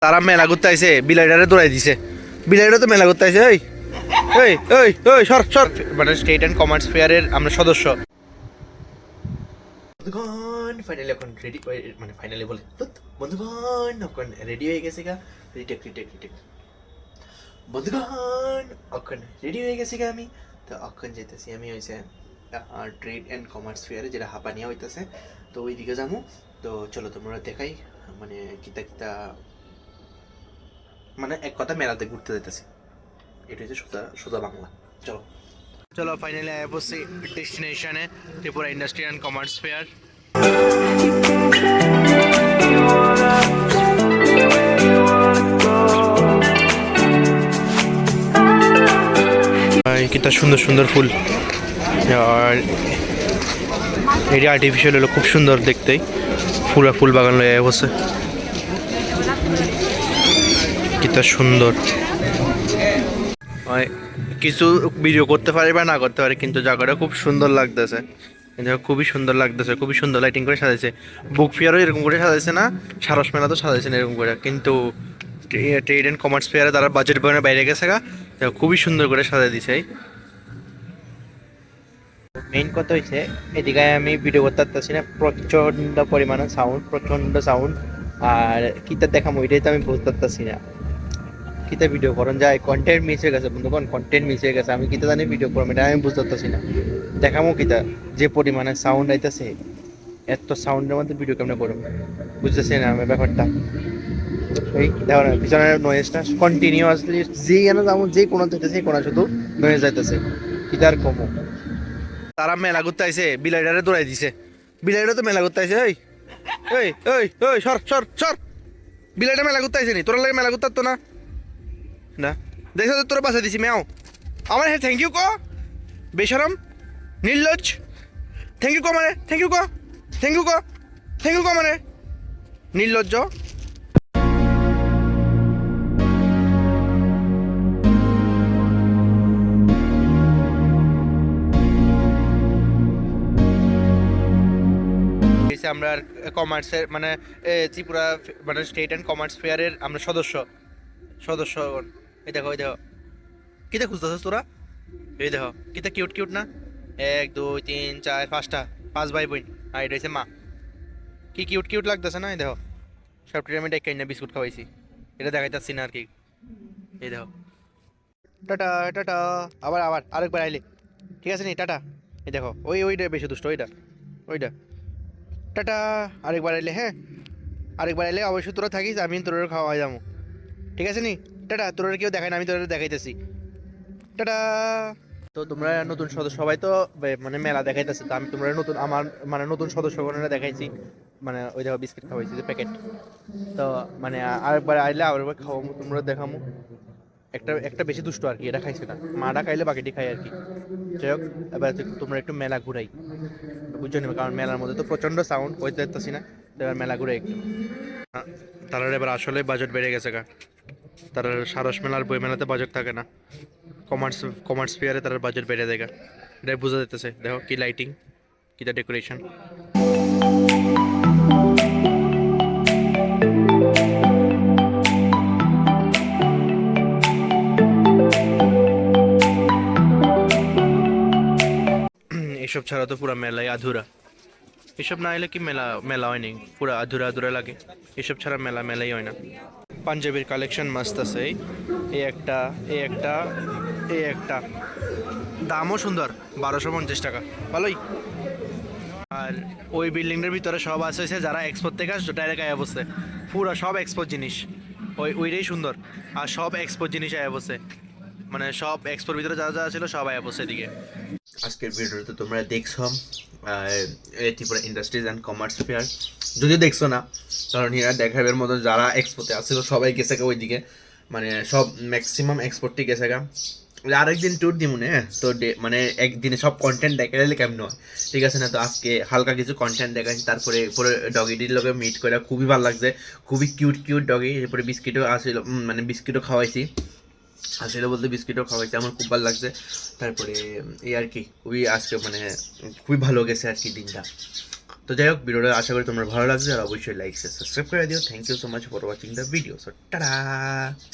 তারা মেলা করতে আইছে, বিলাইটারে দৌড়াই দিছে। বিলাইটা তো মেলা করতে আইছে। ওই ওই ওই ওই সর সর, মানে স্টেট অ্যান্ড কমার্স ফেয়ারের আমরা সদস্য। বন্ধুগণ ফাইনালি এখন রেডি, মানে ফাইনালি বলে বন্ধুগণ এখন রেডি হয়ে গেছে গা। Retake retake retake. বন্ধুগণ এখন রেডি হয়ে গেছে গা। আমি তো এখন যেতেছি, আমি হয়েছে ট্রেড অ্যান্ড কমার্স ফেয়ারে, যেটা হাঁপানিয়া হইতেছে। তো ওই দিকে যাবো। তো চলো তোমরা দেখাই, মানে কিতা কিতা, মানে এক কথা মেলাতে ঘুরতে যেতেছি। এটা হচ্ছে সোজা সোজা বাংলা। চলো চলো ফাইনালি আয়া পড়ছি ডেস্টিনেশনে, Tripura industry and commerce fair. কিতা সুন্দর সুন্দর ফুল, আর এটি আর্টিফিশিয়াল হলো, খুব সুন্দর দেখতেই। পুরা ফুল বাগান লয়ে আয়া বসে, কিতা সুন্দর। কিছু ভিডিও করতে পারি বা না করতে পারি, কিন্তু জায়গাটা খুব সুন্দর লাগতেছে। খুবই সুন্দর লাগতেছে, খুবই সুন্দর লাইটিং করে সাজাইছে। বুক ফেয়ারও এরকম করে সাজাইছে না, সারস মেলা তো সাজাইছে না এরকম করে, কিন্তু ট্রেড অ্যান্ড কমার্স ফেয়ারে তারা বাজেট বনে বাইরে গেছে গা, খুবই সুন্দর করে সাজাই দিছে। মেইন কথা হয়েছে, এদিকে আমি ভিডিও করতে পারতেছি না, প্রচণ্ড পরিমাণে সাউন্ড, প্রচণ্ড সাউন্ড। আর কিতা দেখাম ওইটাই তো আমি বুঝতে পারতেছি না, কিতা ভিডিও করুন যায়। কন্টেন্ট মিস হয়ে গেছে বন্ধুগণ, কন্টেন্ট মিস হয়ে গেছে। আমি কিতা জানি ভিডিও করবো, এটা আমি বুঝতে পারতেছি না। দেখামো কিতা, যে পরিমাণে সাউন্ড আইতেছে, এত সাউন্ডের মধ্যে ভিডিও কেমন করবো বুঝতেছি না আমি ব্যাপারটা। এই দেখো না পিছনের নয়েজটা কন্টিনিউয়াসলি, যেই যেন যাবো, যে কোনো যেতেছে কোনো শুধু নয়েজ যাইতেছে, কিতার কমো। তারা মেলা করতে আইছে, বিলাইটারে দৌড়াই দিছে। বিলাইটা তো মেলা করতে আইছে। ওই ওই ওই ওই সর সর সর, বিলাইটা মেলা করতে আইছে নি? তোরা লাগে মেলা করতে পারতো না? না দেখো তো তোরা বাসা দিছি ম্যাও। আমার হ্যাঁ থ্যাংক ইউ ক, বেশরম নির্লজ্জ। থ্যাংক ইউ ক, মানে থ্যাংক ইউ ক, থ্যাংক ইউ ক, থ্যাংক ইউ ক, মানে নির্লজ্জ। আমরা কমার্সের মানে ত্রিপুরা মানে স্টেট অ্যান্ড কমার্স ফেয়ারের আমরা সদস্য সদস্য। এই দেখো, এই দেখো কিতা খুঁজতেছিস তোরা? এই দেখো কিতা কিউট কিউট না, 1 2 3 4 5টা, 5 ভাই বোন। আর এটা হচ্ছে মা, কি কিউট কিউট লাগতেছে না? এই দেখো সবটি আমি ডেকে না বিস্কুট খাওয়াইছি, এটা দেখাইতেছি না আর কি। এই দেখো টাটা টাটা, আবার আবার আরেকবার আইলে, ঠিক আছে নি টাটা। এই দেখো ওই ওইটা বেশি দুষ্ট, ওইটা ওইটা টাটা। আরেকবার আইলে, হ্যাঁ আরেকবার আইলে অবশ্যই তোরা থাকিস, আমি তোর খাওয়া যাবো, ঠিক আছে নি টাটা। তোর কেউ দেখায় না, আমি তোর দেখাইতেছি টাটা। তো তোমরা নতুন সদস্য, সবাই তো মানে মেলা দেখাইতেছে, তো আমি তোমরা নতুন, আমার মানে নতুন সদস্যগণরা দেখাইছি, মানে ওই দেখো বিস্কিট খাওয়াইছি যে প্যাকেট। তো মানে আরেকবার আইলে আরেকবার খাওয়াবো, তোমরা দেখামো। একটা একটা বেশি দুষ্ট আর কি, এটা খাইছে না, মাটা খাইলে বাকিটি খাই আর কি। যাই হোক এবার তোমরা একটু মেলা ঘুরাই, বুঝছো নেবে, কারণ মেলার মধ্যে তো প্রচণ্ড সাউন্ড হইতে দেখতেছি না। তো এবার মেলা ঘুরে একটু, তারা এবার আসলে বাজেট বেড়ে গেছে গা। তার সারস মেলার বই মেলাতে বাজেট থাকে না, কমার্স কমার্স ফেয়ারে তার বাজেট বেড়ে যায়, এটাই বোঝা যেতেছে। দেখো কি লাইটিং, কিটা ডেকোরেশন। এসব ছাড়া তো পুরো মেলাই আধুরা, এসব না এলে কি মেলা মেলা হয়নি, পুরো আধুরা আধুরা লাগে। এসব ছাড়া মেলা মেলাই হয় না। পাঞ্জাবির কালেকশন মাস্ত আছে, এই একটা, এই একটা, এই একটা, দামও সুন্দর, 1250 টাকা, ভালোই। আর ওই বিল্ডিংটার ভিতরে সব আছে যারা এক্সপোর্ট থেকে আসছে ডাইরেক্ট আয়া বসে, পুরো সব এক্সপোর্ট জিনিস, ওইটাই সুন্দর। আর সব এক্সপোর্ট জিনিস আয়া বসে, মানে সব এক্সপোর্ট ভিতরে যা যা ছিল সব আয়া বসে এদিকে। আজকের ভিডিওতে তোমরা দেখছো Tripura industries and commerce fair, যদিও দেখছো না, কারণ এরা দেখাবের মতো যারা এক্সপোর্টে আসছিল সবাই গেছে গা ওইদিকে, মানে সব ম্যাক্সিমাম এক্সপোর্টই গেছে গা। আরেকদিন ট্যুর দিব না, তো মানে একদিনে সব কন্টেন্ট দেখাইলে কেমন হয়, ঠিক আছে না? তো আজকে হালকা কিছু কন্টেন্ট দেখাচ্ছি, তারপরে পরে ডগিটির লোকে মিট করে খুবই ভালো লাগছে, খুবই কিউট কিউট ডগি। এরপরে বিস্কিটও আসছিল, মানে বিস্কিটও খাওয়াইছি, আসলে বলতে বিস্কিটও খাওয়াইছে, আমার খুব ভালো লাগছে। তারপরে এই আর কি খুবই আজকে মানে খুবই ভালো গেছে আর কি দিনটা। তো যাই হোক, ভিডিওটা আশা করি তোমার ভালো লাগছে, আর অবশ্যই লাইক সাবস্ক্রাইব করে দিও। Thank you so much for watching the video. So tata.